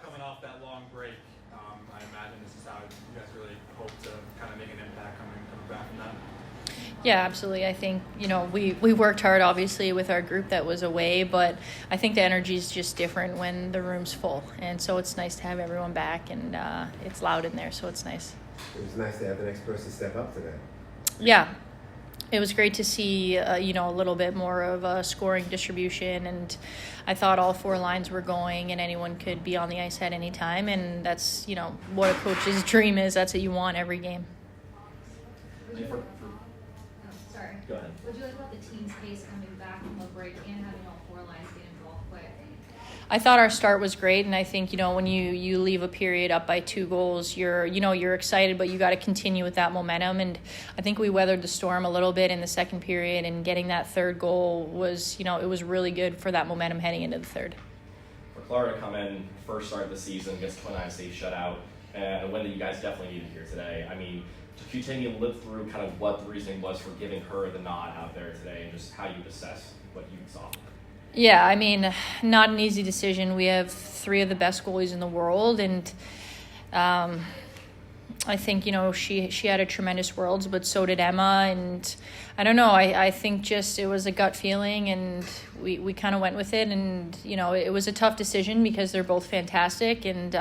Coming off that long break, I imagine this is how you guys really hope to kind of make an impact coming back from that. Yeah, absolutely. I think, we worked hard, obviously, with our group that was away, but I think the energy is just different when the room's full. And so it's nice to have everyone back, and it's loud in there, so it's nice. It was nice to have the next person step up today. Yeah. It was great to see, a little bit more of a scoring distribution, and I thought all four lines were going and anyone could be on the ice at any time, and that's, what a coach's dream is. That's what you want every game. Sorry. Go ahead. What do you like about the team's pace coming back from the break and having all four lines get involved quick? I thought our start was great, and I think, when you leave a period up by 2 goals, you're excited, but you got to continue with that momentum. And I think we weathered the storm a little bit in the second period, and getting that third goal was, it was really good for that momentum heading into the third. For Klára to come in, first start of the season, gets to a 9-state shutout, and a win that you guys definitely needed here today. I mean, to continue to live through kind of what the reasoning was for giving her the nod out there today, and just how you assess what you saw. Yeah, I mean, not an easy decision. We have 3 of the best goalies in the world, and I think, she had a tremendous Worlds, but so did Emma, and I don't know, I think just it was a gut feeling, and we kind of went with it, and, it was a tough decision because they're both fantastic, and,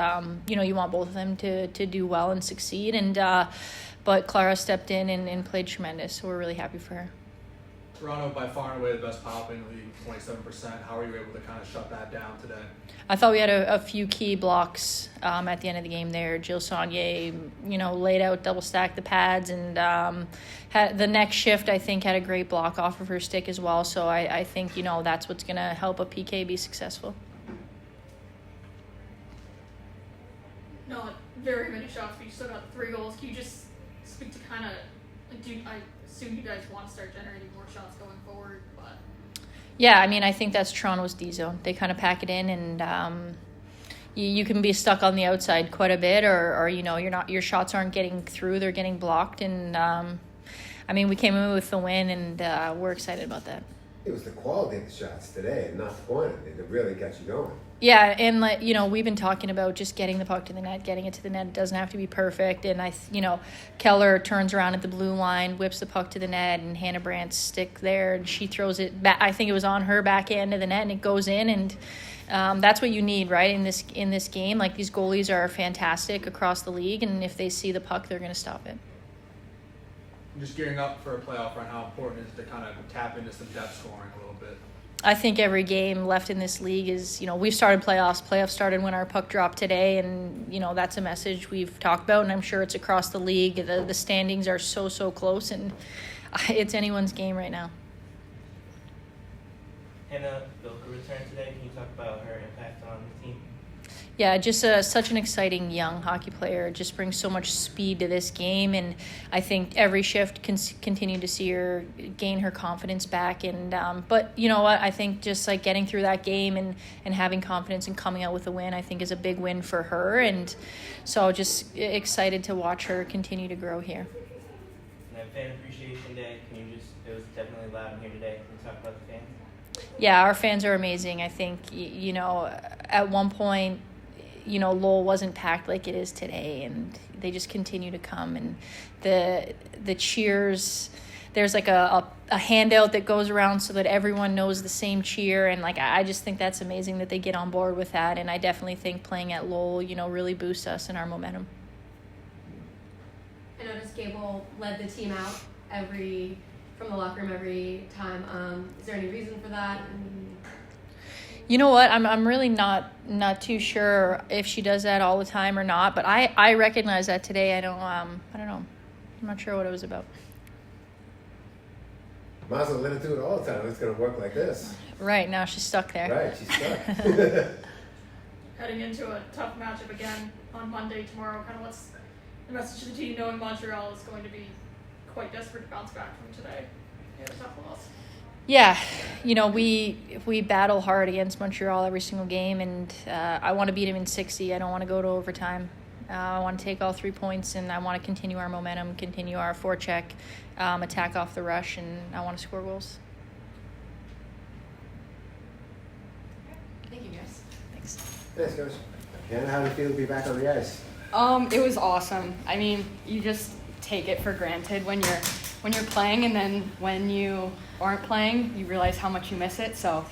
you want both of them to do well and succeed, and but Klára stepped in and played tremendous, so we're really happy for her. Toronto, by far and away the best power play in the league, 27%. How are you able to kind of shut that down today? I thought we had a few key blocks at the end of the game there. Jill Saunier, laid out, double-stacked the pads, and had the next shift, I think, had a great block off of her stick as well. So I think, that's what's going to help a PK be successful. Not very many shots, but you still got 3 goals. Can you just speak to kind of, I assume you guys want to start generating more shots going forward, but... Yeah, I mean, I think that's Toronto's D zone. They kind of pack it in, and you can be stuck on the outside quite a bit, or your shots aren't getting through; they're getting blocked. And I mean, we came in with the win, and we're excited about that. It was the quality of the shots today, and not the quantity, that really got you going. Yeah, and we've been talking about just getting the puck to the net, getting it to the net. It doesn't have to be perfect. And Keller turns around at the blue line, whips the puck to the net, and Hannah Brandt's stick there, and she throws it back. I think it was on her backhand to the net, and it goes in. And that's what you need, right? In this game, like, these goalies are fantastic across the league, and if they see the puck, they're going to stop it. Just gearing up for a playoff run, how important is it to kind of tap into some depth scoring a little bit? I think every game left in this league is, we've started playoffs. Playoffs started when our puck dropped today, and, that's a message we've talked about, and I'm sure it's across the league. The standings are so close, and it's anyone's game right now. Hannah Bilka returned today. Can you talk about her impact on the team? Yeah, just such an exciting young hockey player. Just brings so much speed to this game, and I think every shift can continue to see her gain her confidence back. And but you know what? I think just like getting through that game and having confidence and coming out with a win, I think is a big win for her. And so just excited to watch her continue to grow here. And then Fan Appreciation Day. It was definitely loud in here today. Can you talk about the fans? Yeah, our fans are amazing. I think at one point, Lowell wasn't packed like it is today, and they just continue to come. And the cheers, there's like a handout that goes around so that everyone knows the same cheer, and I just think that's amazing that they get on board with that. And I definitely think playing at Lowell, really boosts us in our momentum. I noticed Gable led the team out from the locker room every time. Is there any reason for that? You know what? I'm really not too sure if she does that all the time or not. But I recognize that today. I don't know. I'm not sure what it was about. Might as well let her do it all the time. It's going to work like this. Right, now she's stuck there. Right, she's stuck. Heading into a tough matchup again on Monday tomorrow, kind of what's the message to the team, knowing Montreal is going to be quite desperate to bounce back from today? They had a tough loss. Yeah, we battle hard against Montreal every single game, and I want to beat them in 60. I don't want to go to overtime. I want to take all 3 points, and I want to continue our momentum, continue our forecheck, attack off the rush, and I want to score goals. Thank you, guys. Thanks. Thanks, guys. Hannah, how did it feel to be back on the ice? It was awesome. I mean, you just take it for granted when you're playing, and then when you aren't playing, you realize how much you miss it. So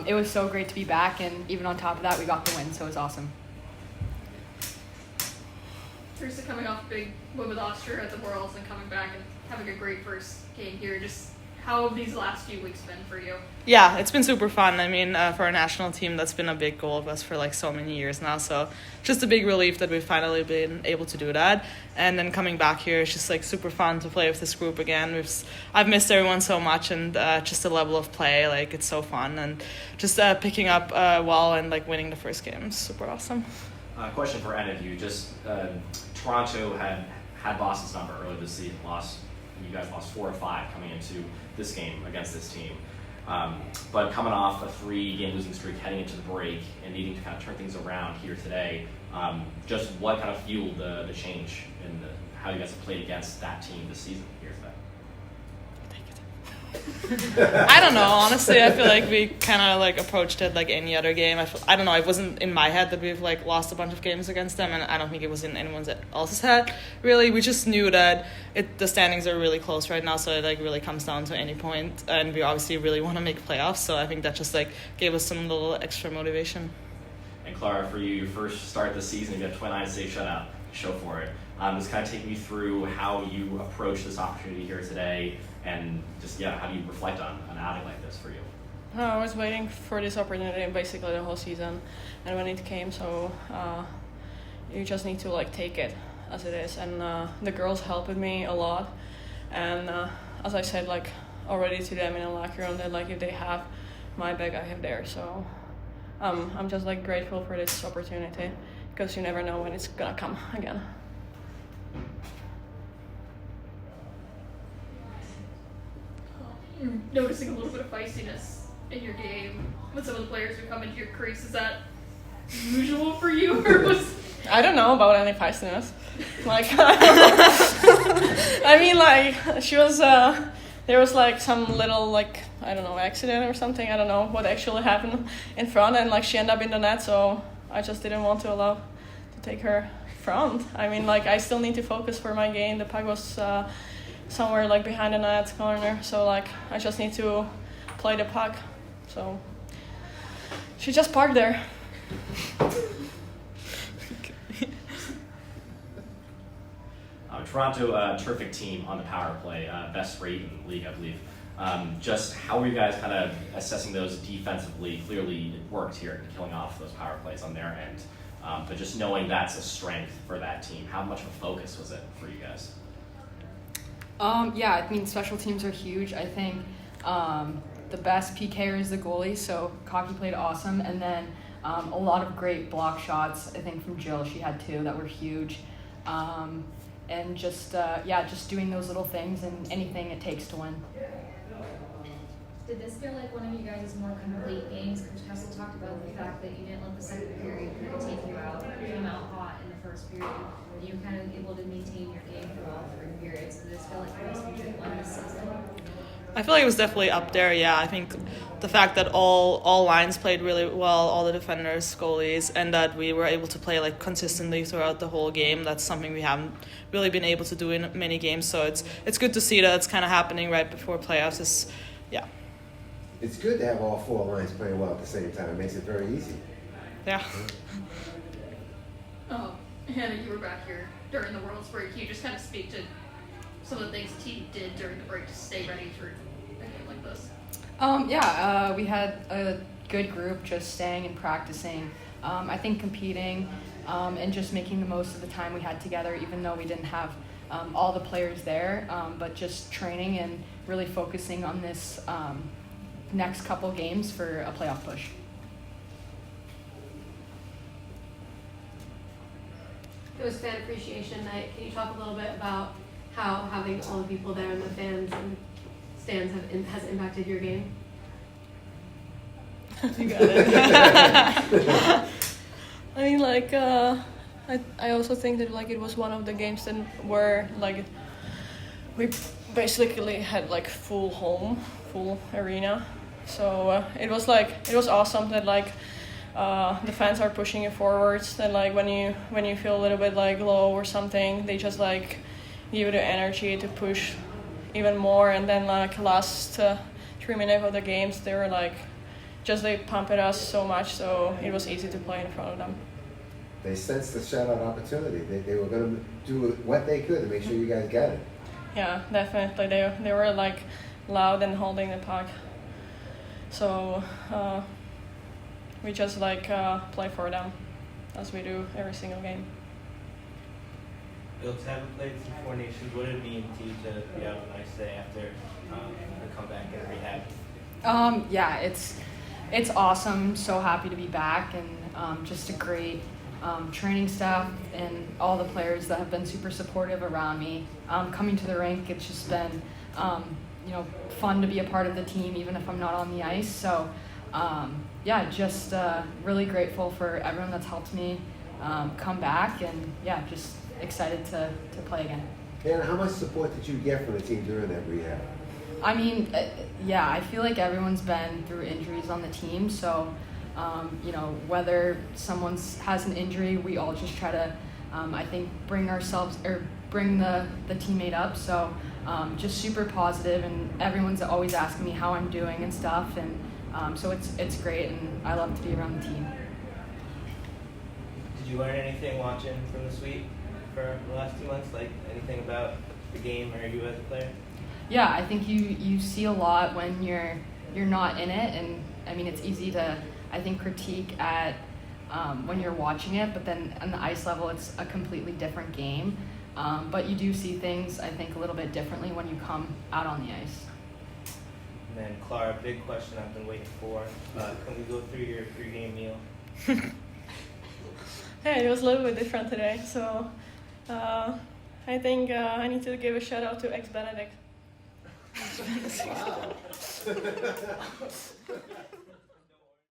it was so great to be back, and even on top of that, we got the win, so it was awesome. Theresa coming off a big win with Austria at the Worlds and coming back and having a great first game here. Just how have these last few weeks been for you? Yeah, it's been super fun. I mean, for our national team, that's been a big goal of us for like so many years now. So just a big relief that we've finally been able to do that. And then coming back here, it's just like super fun to play with this group again. I've missed everyone so much, and just the level of play, like it's so fun. And just picking up well and like winning the first game is super awesome. Question for any of you. Just Toronto had Boston's number earlier this season. You guys lost 4 of 5 coming into this game against this team. But coming off a 3-game losing streak, heading into the break, and needing to kind of turn things around here today, just what kind of fueled the change in how you guys have played against that team this season here today? I don't know. Honestly, I feel like we kind of like approached it like any other game. I don't know. It wasn't in my head that we've like lost a bunch of games against them, and I don't think it was in anyone else's head. Really, we just knew that the standings are really close right now, so it like really comes down to any point, and we obviously really want to make playoffs. So I think that just like gave us some little extra motivation. And Klára, for you, your first start this season, you got 29 save shutout. Show for it. Just kind of take me through how you approach this opportunity here today, and just how do you reflect on an outing like this for you? I was waiting for this opportunity basically the whole season, and when it came, so you just need to like take it as it is. And the girls helped me a lot, and as I said like already to them in the locker room, that like if they have my back, I have theirs. So I'm just like grateful for this opportunity, because you never know when it's gonna come again. You're noticing a little bit of feistiness in your game with some of the players who come into your crease. Is that usual for you, or was? I don't know about any feistiness. Like, I mean, like she was. There was like some little like I don't know accident or something. I don't know what actually happened in front, and like she ended up in the net. So I just didn't want to allow to take her front. I mean, like I still need to focus for my game. The puck was somewhere like behind the net corner, so like I just need to play the puck. So she just parked there. Toronto, terrific team on the power play, best rate in the league, I believe. Just how are you guys kind of assessing those defensively? Clearly it worked here in killing off those power plays on their end. But just knowing that's a strength for that team, how much of a focus was it for you guys? Yeah, I mean, special teams are huge. I think the best PKer is the goalie, so Cocky played awesome. And then a lot of great block shots, I think, from Jill. She had 2 that were huge. And just doing those little things and anything it takes to win. Did this feel like one of you guys' more complete games? Coach Kessel talked about the fact that you didn't let the second period kind of take you out. You came out hot in the first period. And you were kind of able to maintain your game through all 3 periods. Did this feel like the most complete one this season? I feel like it was definitely up there. Yeah, I think the fact that all lines played really well, all the defenders, goalies, and that we were able to play like consistently throughout the whole game. That's something we haven't really been able to do in many games. So it's good to see that it's kind of happening right before playoffs. It's good to have all 4 lines playing well at the same time. It makes it very easy. Yeah. Hannah, you were back here during the World's break. Can you just kind of speak to some of the things the team did during the break to stay ready for a game like this? We had a good group just staying and practicing. I think competing and just making the most of the time we had together, even though we didn't have all the players there, but just training and really focusing on this next couple games for a playoff push. It was fan appreciation night. Can you talk a little bit about how having all the people there and the fans and stands has impacted your game? You got it. I mean, like, I also think that like it was one of the games that where like we basically had like full arena. So it was awesome that like the fans are pushing you forwards. Then like when you feel a little bit like low or something, they just like give you the energy to push even more. And then like last 3 minutes of the games, they were like they pumped us so much, so it was easy to play in front of them. They sensed the shutout opportunity. They were going to do what they could to make sure you guys got it. Yeah, definitely. They were like loud and holding the puck. So we just like play for them as we do every single game. Bilks, haven't played since Four Nations. What did it mean to you to be out on ice today after the comeback and rehab? Yeah, it's awesome. So happy to be back, and just a great training staff and all the players that have been super supportive around me. Coming to the rink, it's just been fun to be a part of the team, even if I'm not on the ice. So yeah, just really grateful for everyone that's helped me come back, and yeah, just excited to play again. And how much support did you get from the team during that rehab? I mean, yeah, I feel like everyone's been through injuries on the team, so whether someone has an injury, we all just try to, I think, bring the teammate up. So just super positive, and everyone's always asking me how I'm doing and stuff, and so it's great, and I love to be around the team. Did you learn anything watching from the suite for the last 2 months? Like anything about the game or you as a player? Yeah, I think you see a lot when you're not in it, and I mean it's easy to, I think, critique at when you're watching it, but then on the ice level it's a completely different game. But you do see things, I think, a little bit differently when you come out on the ice. And then Klára, big question I've been waiting for. Can we go through your pre-game meal? Yeah, it was a little bit different today, so I think I need to give a shout out to ex-Benedict. Wow.